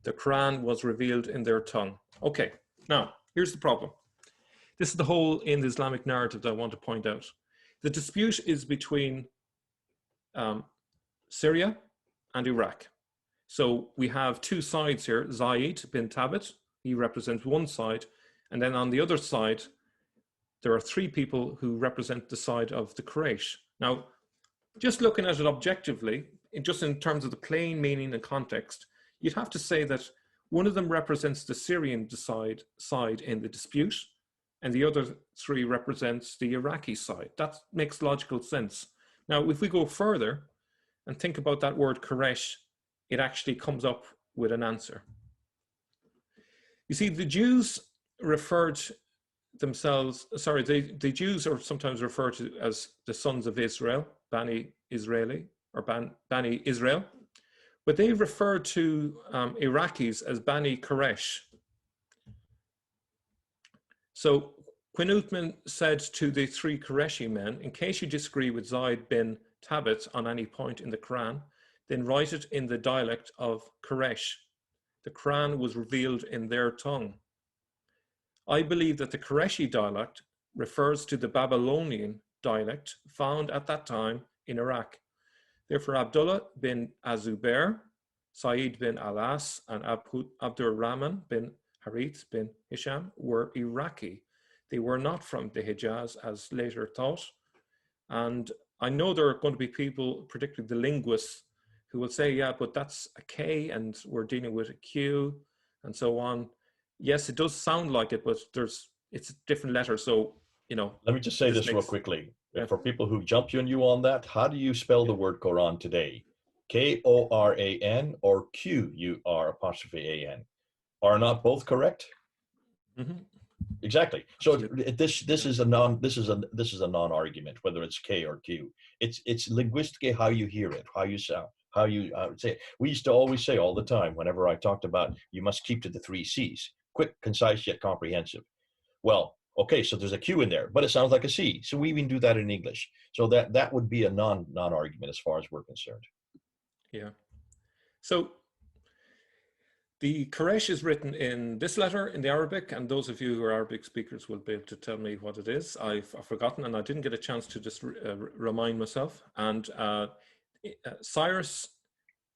The Quran was revealed in their tongue. Okay, now, here's the problem. This is the hole in the Islamic narrative that I want to point out. The dispute is between Syria and Iraq. So we have 2 sides here. Zaid bin Thabit, he represents one side, and then on the other side, there are 3 people who represent the side of the Quraysh. Now, just looking at it objectively, just in terms of the plain meaning and context, you'd have to say that one of them represents the Syrian side in the dispute, and the other 3 represents the Iraqi side. That makes logical sense. Now, if we go further and think about that word Quraysh, it actually comes up with an answer. You see, the Jews referred themselves, the Jews are sometimes referred to as the sons of Israel, Bani Israeli, or Bani Israel, but they refer to Iraqis as Bani Quraysh. So when Uthman said to the 3 Qurayshi men, in case you disagree with Zaid bin Thabit on any point in the Quran, then write it in the dialect of Quraysh. The Quran was revealed in their tongue. I believe that the Qurayshi dialect refers to the Babylonian dialect found at that time in Iraq. Therefore, Abdullah bin Azubair, Saeed bin Alas, and Abdur Rahman bin Harith bin Hisham were Iraqi. They were not from the Hijaz, as later thought. And I know there are going to be people, particularly the linguists, who will say, yeah, but that's a K and we're dealing with a Q and so on. Yes, it does sound like it, but it's a different letter. So, you know. Let me just say this real quickly. Yeah. For people who jump you on that, how do you spell the word Quran today? Koran or Qur''an? Are not both correct? Mm-hmm. Exactly. So this is a non-argument whether it's K or Q. It's linguistically how you hear it, how you sound, how you say it. We used to always say all the time whenever I talked about you must keep to the 3 C's: quick, concise, yet comprehensive. Well, okay, so there's a Q in there, but it sounds like a C. So we even do that in English. So that would be a non-argument as far as we're concerned. Yeah. So the Quraysh is written in this letter in the Arabic, and those of you who are Arabic speakers will be able to tell me what it is. I've forgotten, and I didn't get a chance to just remind myself. And Cyrus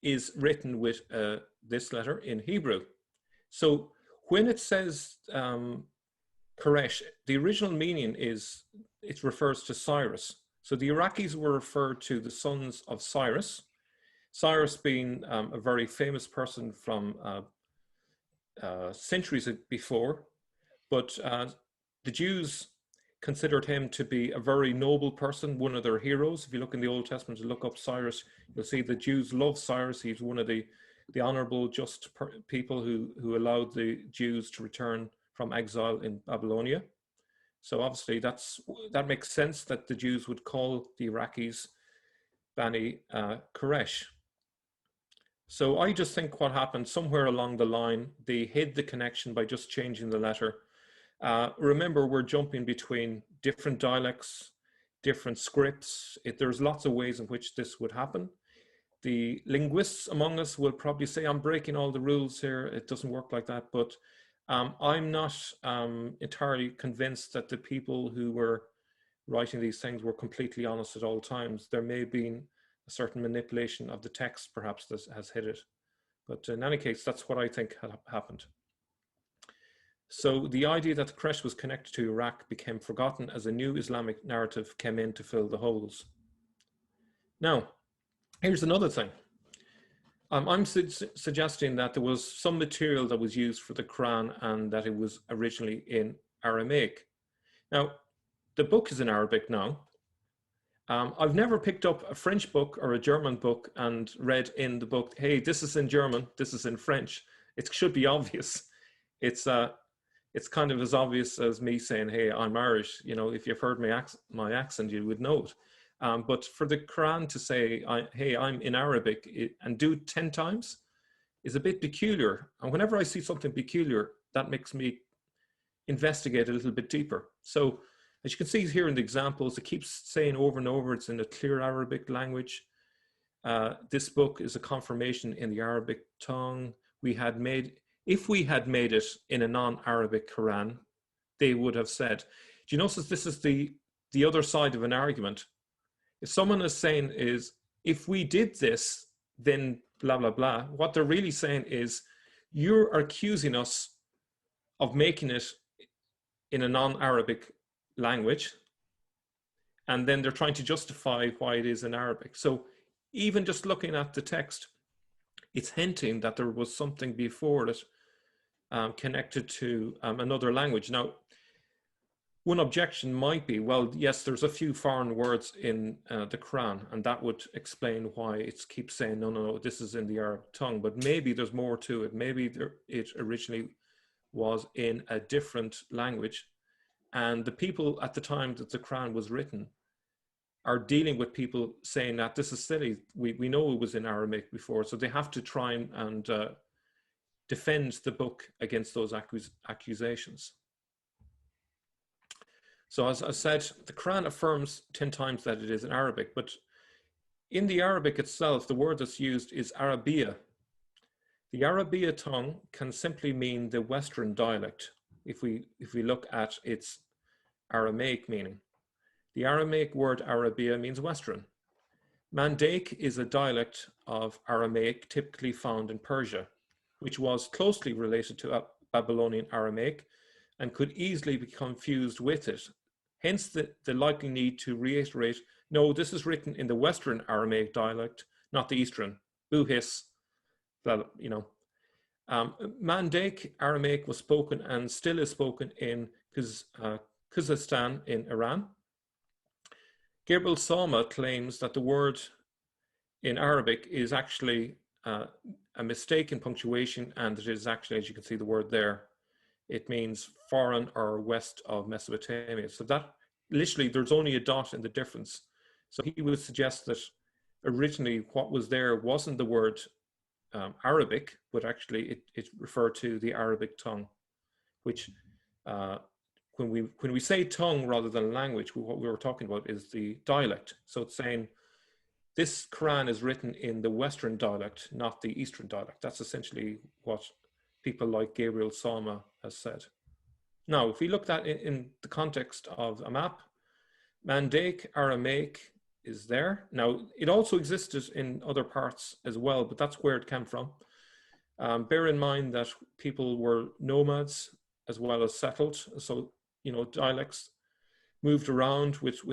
is written with this letter in Hebrew. So when it says Koresh, the original meaning is it refers to Cyrus. So the Iraqis were referred to the sons of Cyrus. Cyrus being a very famous person from centuries before, but the Jews considered him to be a very noble person, one of their heroes. If you look in the Old Testament and look up Cyrus, you'll see the Jews love Cyrus. He's one of the honorable, just people who allowed the Jews to return from exile in Babylonia. So obviously that makes sense that the Jews would call the Iraqis Bani Koresh. So I just think what happened somewhere along the line, they hid the connection by just changing the letter. Remember, we're jumping between different dialects, different scripts. There's lots of ways in which this would happen. The linguists among us will probably say, I'm breaking all the rules here. It doesn't work like that. But I'm not entirely convinced that the people who were writing these things were completely honest at all times. There may have been a certain manipulation of the text, perhaps, that has hit it. But in any case, that's what I think had happened. So the idea that the Koresh was connected to Iraq became forgotten as a new Islamic narrative came in to fill the holes. Now, here's another thing. I'm suggesting that there was some material that was used for the Quran and that it was originally in Aramaic. Now, the book is in Arabic now. I've never picked up a French book or a German book and read in the book, hey, this is in German, this is in French. It should be obvious. It's kind of as obvious as me saying, hey, I'm Irish. You know, if you've heard my accent, you would know it. But for the Quran to say, hey, I'm in Arabic and do it 10 times is a bit peculiar. And whenever I see something peculiar, that makes me investigate a little bit deeper. So as you can see here in the examples, it keeps saying over and over, it's in a clear Arabic language. This book is a confirmation in the Arabic tongue. If we had made it in a non-Arabic Quran, they would have said. Do you notice this is the other side of an argument? If someone is saying is, if we did this, then blah, blah, blah, what they're really saying is, you're accusing us of making it in a non-Arabic language, and then they're trying to justify why it is in Arabic. So even just looking at the text, it's hinting that there was something before it connected to another language. Now, one objection might be, well, yes, there's a few foreign words in the Quran, and that would explain why it keeps saying, no, this is in the Arab tongue, but maybe there's more to it. Maybe it originally was in a different language, and the people at the time that the Quran was written are dealing with people saying that this is silly. We know it was in Aramaic before, so they have to try and defend the book against those accusations. So as I said, the Quran affirms 10 times that it is in Arabic, but in the Arabic itself, the word that's used is Arabiya. The Arabiya tongue can simply mean the Western dialect, if we look at its Aramaic meaning. The Aramaic word Arabiya means Western. Mandaic is a dialect of Aramaic typically found in Persia, which was closely related to Babylonian Aramaic and could easily be confused with it. Hence the likely need to reiterate, no, this is written in the Western Aramaic dialect, not the Eastern. Boo hiss, you know. Mandaic Aramaic was spoken and still is spoken in Kazakhstan in Iran. Gabriel Salma claims that the word in Arabic is actually a mistake in punctuation, and it is actually, as you can see the word there, it means foreign or west of Mesopotamia. So that literally there's only a dot in the difference. So he would suggest that originally what was there wasn't the word Arabic, but actually it referred to the Arabic tongue, which when we say tongue rather than language, what we were talking about is the dialect. So it's saying this Quran is written in the Western dialect, not the Eastern dialect. That's essentially what people like Gabriel Salma has said. Now, if we looked at it in the context of a map, Mandaic Aramaic is there. Now, it also existed in other parts as well, but that's where it came from. Bear in mind that people were nomads as well as settled. So, dialects moved around with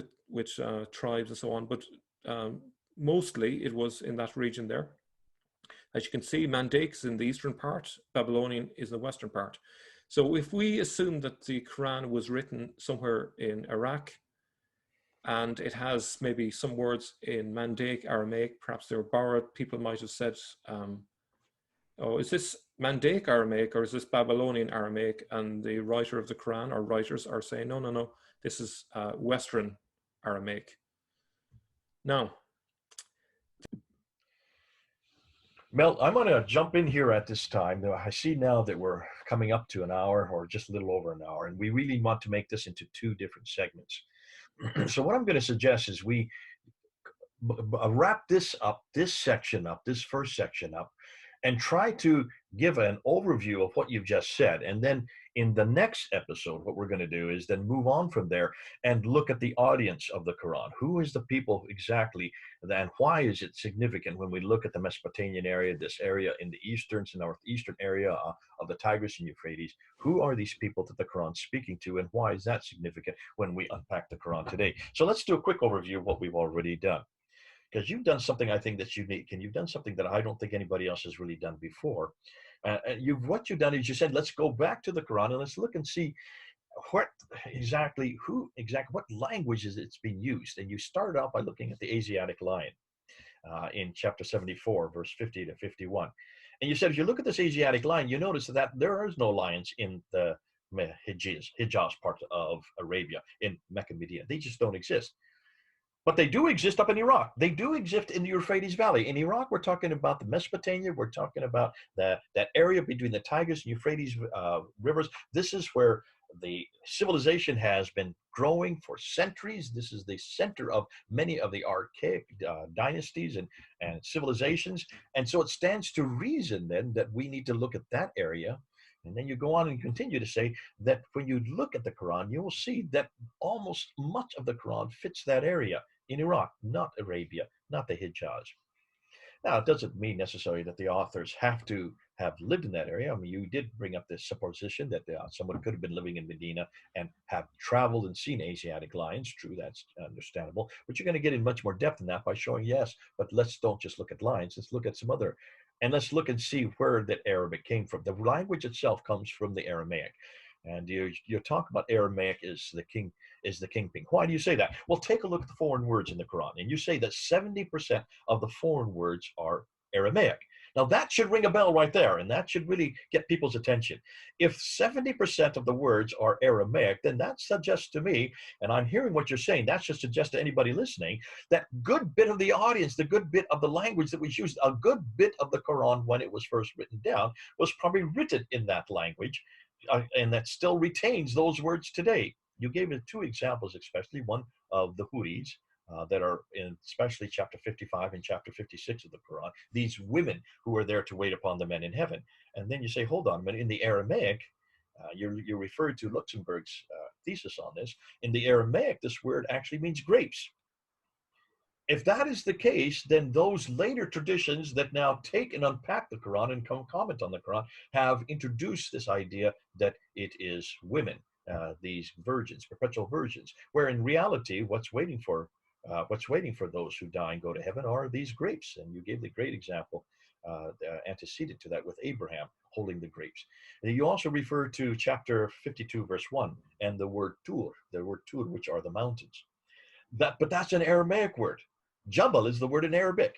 tribes and so on, but mostly it was in that region there. As you can see, Mandaic is in the eastern part, Babylonian is in the western part. So if we assume that the Quran was written somewhere in Iraq, and it has maybe some words in Mandaic, Aramaic, perhaps they were borrowed, people might have said, oh, is this Mandaic Aramaic or is this Babylonian Aramaic? And the writer of the Quran or writers are saying, no, no, no, this is Western Aramaic. Now, Mel, I'm going to jump in here at this time. I see now that we're coming up to an hour or just a little over an hour, and we really want to make this into two different segments. So what I'm going to suggest is we wrap this up, this first section up, and try to give an overview of what you've just said. And then in the next episode, what we're going to do is then move on from there and look at the audience of the Quran. Who is the people exactly, and why is it significant when we look at the Mesopotamian area, this area in the eastern to northeastern area of the Tigris and Euphrates? Who are these people that the Quran's speaking to, and why is that significant when we unpack the Quran today? So let's do a quick overview of what we've already done, because you've done something I think that's unique, and you've done something that I don't think anybody else has really done before. What you've done is you said, let's go back to the Quran and let's look and see what languages it's been used. And you started out by looking at the Asiatic lion in chapter 74, verse 50 to 51. And you said, if you look at this Asiatic lion, you notice that there is no lions in the Hijaz part of Arabia, in Mecca, Medina. They just don't exist. But they do exist up in Iraq. They do exist in the Euphrates Valley. In Iraq, we're talking about the Mesopotamia. We're talking about that area between the Tigris and Euphrates rivers. This is where the civilization has been growing for centuries. This is the center of many of the archaic dynasties and civilizations. And so it stands to reason then that we need to look at that area. And then you go on and continue to say that when you look at the Quran, you will see that almost much of the Quran fits that area in Iraq, not Arabia, not the Hijaz. Now, it doesn't mean necessarily that the authors have to have lived in that area. I mean, you did bring up this supposition that someone could have been living in Medina and have traveled and seen Asiatic lions. True, that's understandable. But you're going to get in much more depth than that by showing, yes, but let's don't just look at lions. Let's look at some other, and let's look and see where that Arabic came from. The language itself comes from the Aramaic. And you talk about Aramaic is the kingpin. Why do you say that? Well, take a look at the foreign words in the Quran, and you say that 70% of the foreign words are Aramaic. Now that should ring a bell right there, and that should really get people's attention. If 70% of the words are Aramaic, then that suggests to me, and I'm hearing what you're saying, that should suggest to anybody listening, that good bit of the audience, the good bit of the language that was used, a good bit of the Quran when it was first written down was probably written in that language, and that still retains those words today. You gave it two examples, especially one of the Houris, that are in especially chapter 55 and chapter 56 of the Quran, these women who are there to wait upon the men in heaven. And then you say, hold on, but in the Aramaic, you referred to Luxemburg's thesis on this. In the Aramaic, this word actually means grapes. If that is the case, then those later traditions that now take and unpack the Quran and comment on the Quran have introduced this idea that it is women, these virgins, perpetual virgins, where in reality, what's waiting for those who die and go to heaven are these grapes. And you gave the great example antecedent to that with Abraham holding the grapes. And you also refer to chapter 52, verse 1, and the word Tur, which are the mountains. But that's an Aramaic word. Jabal is the word in Arabic.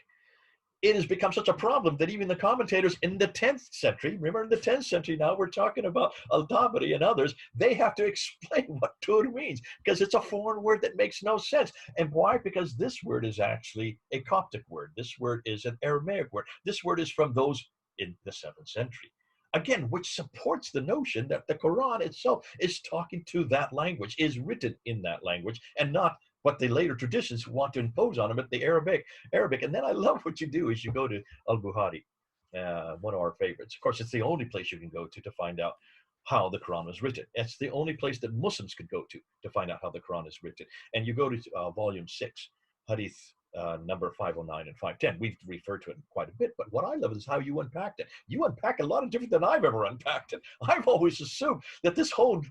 It has become such a problem that even the commentators in the 10th century, remember in the 10th century now, we're talking about Al-Tabari and others, they have to explain what Tur means because it's a foreign word that makes no sense. And why? Because this word is actually a Coptic word. This word is an Aramaic word. This word is from those in the 7th century. Again, which supports the notion that the Quran itself is talking to that language, is written in that language, and not what the later traditions want to impose on them at the Arabic. And then I love what you do is you go to Al-Bukhari, one of our favorites. Of course, it's the only place you can go to find out how the Quran was written. It's the only place that Muslims could go to find out how the Quran is written. And you go to volume 6, Hadith number 509 and 510. We've referred to it quite a bit, but what I love is how you unpacked it. You unpack a lot of different than I've ever unpacked it. I've always assumed that this whole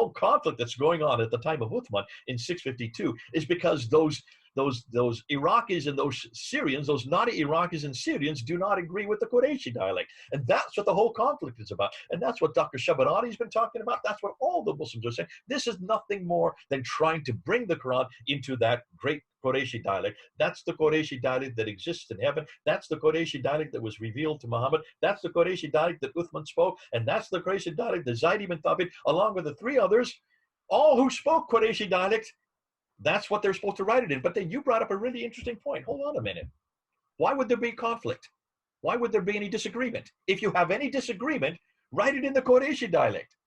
conflict that's going on at the time of Uthman in 652 is because those Iraqis and those Syrians, those naughty Iraqis and Syrians, do not agree with the Qurayshi dialect. And that's what the whole conflict is about. And that's what Dr. Shabarani's been talking about. That's what all the Muslims are saying. This is nothing more than trying to bring the Quran into that great Qurayshi dialect. That's the Qurayshi dialect that exists in heaven. That's the Qurayshi dialect that was revealed to Muhammad. That's the Qurayshi dialect that Uthman spoke. And that's the Qurayshi dialect that Zayd ibn Thabit, along with the three others, all who spoke Qurayshi dialect, that's what they're supposed to write it in. But then you brought up a really interesting point. Hold on a minute. Why would there be conflict? Why would there be any disagreement? If you have any disagreement, write it in the Qurayshi dialect.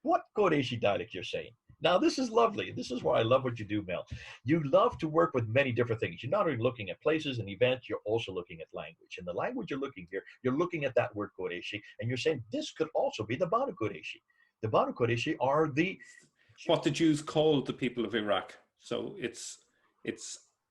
What Qurayshi dialect you're saying? Now, this is lovely. This is why I love what you do, Mel. You love to work with many different things. You're not only looking at places and events, you're also looking at language. And the language you're looking here, you're looking at that word Qurayshi, and you're saying this could also be the Banu Qurayshi. The Banu Qurayshi are the... What the Jews called the people of Iraq. So it's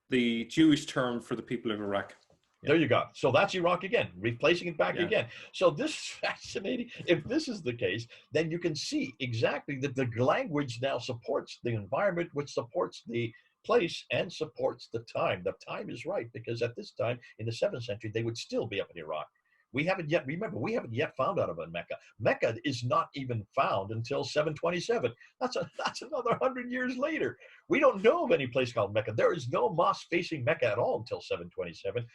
the Jewish term for the people of Iraq. There you go. So that's Iraq again, replacing it back again. So this is fascinating. If this is the case, then you can see exactly that the language now supports the environment, which supports the place and supports the time. The time is right, because at this time in the 7th century, they would still be up in Iraq. We haven't yet, remember, we haven't yet found out about Mecca. Mecca is not even found until 727. That's another 100 years later. We don't know of any place called Mecca. There is no mosque facing Mecca at all until 727.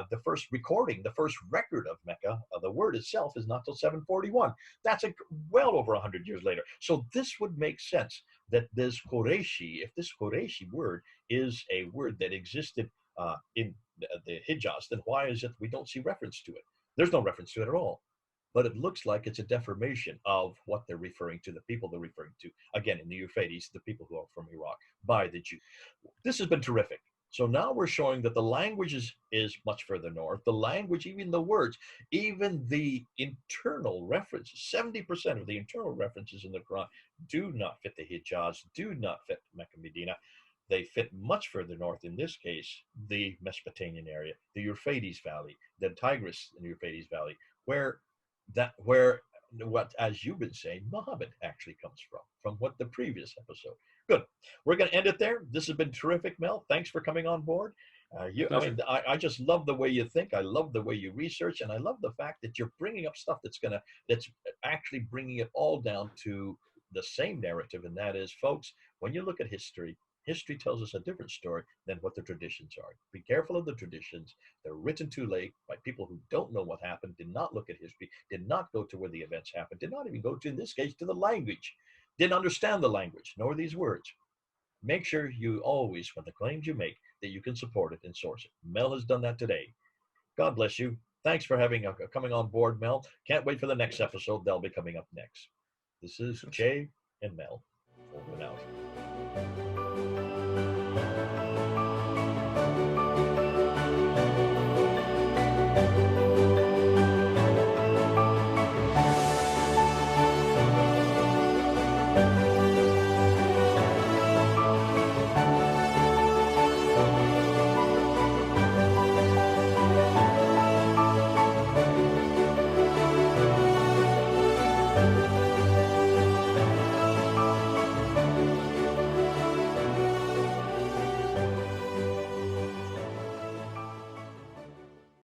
The first recording, the first record of Mecca, the word itself, is not till 741. That's well over 100 years later. So this would make sense that this Qurayshi, if this Qurayshi word is a word that existed in the Hijaz, then why is it we don't see reference to it? There's no reference to it at all. But it looks like it's a deformation of what they're referring to, the people they're referring to. Again, in the Euphrates, the people who are from Iraq, by the Jews. This has been terrific. So now we're showing that the language is much further north. The language, even the words, even the internal references, 70% of the internal references in the Quran do not fit the Hijaz, do not fit Mecca, Medina. They fit much further north, in this case, the Mesopotamian area, the Euphrates Valley, the Tigris in the Euphrates Valley, where what, as you've been saying, Muhammad actually comes from what the previous episode. Good. We're going to end it there. This has been terrific, Mel. Thanks for coming on board. I just love the way you think. I love the way you research, and I love the fact that you're bringing up stuff that's actually bringing it all down to the same narrative, and that is, folks, when you look at history, history tells us a different story than what the traditions are. Be careful of the traditions. They're written too late by people who don't know what happened, did not look at history, did not go to where the events happened, did not even go to, in this case, to the language, didn't understand the language, nor these words. Make sure you always, when the claims you make, that you can support it and source it. Mel has done that today. God bless you. Thanks for coming on board, Mel. Can't wait for the next episode. They'll be coming up next. This is Jay and Mel. Over and out.